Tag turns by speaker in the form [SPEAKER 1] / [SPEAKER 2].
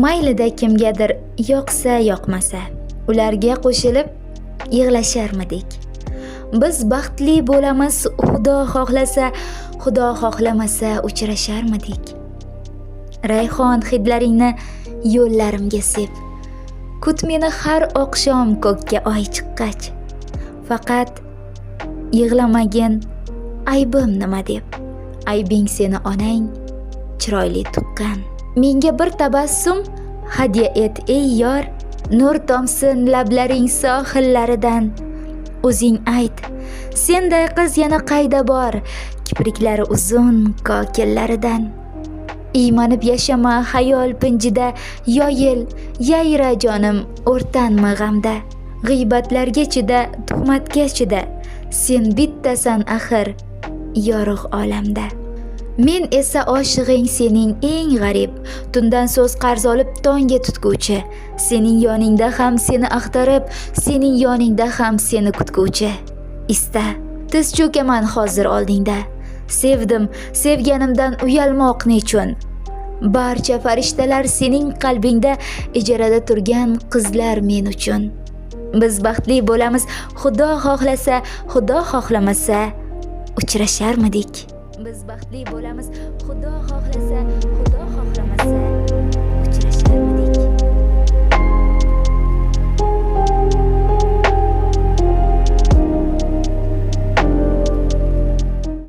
[SPEAKER 1] Maylida kimgadir yoqsa yoqmasa, ularga qo'shilib yig'lasharmidik. Biz baxtli bo'lamiz, Xudo xohlasa, Xudo xohlamasa uchrasharmidik. Rayhon hidlaringni yo'llarimga sep, kut meni har oqshom ko'kka oy chiqqach. Faqat yig'lamagin aybim nima deb, aybing seni onang chiroyli tuqqan. Menga bir tabassum hadya et ey yor, nur tomsin lablaring sohillaridan. O'zing ayt, senday qiz yana qayda bor, kipriklari uzun kokillaridan. Iymanib yashama xayol pinjida, yoyil, yayra jonim, o'rtanma g'amda. G'iybatlarga chida, tuhmatga chida, sen bittasan axir yorug' olamda. Men esa oshig'ing sening eng g'arib, tundan so'z qarz olib tonga tutguvchi, sening yoningda ham seni axtarib, sening yoningda ham seni kutguvchi. Ista, tiz cho'kaman hozir oldingda. Sevdim, sevganimdan uyalmoq nechun? Barcha farishtalar sening qalbingda, ijarada turgan qizlar men uchun. Biz baxtli bo'lamiz, Xudo xohlasa, Xudo xohlamasa uchrasharmidik. Biz baxtli bo'lamiz, Xudo xohlasa,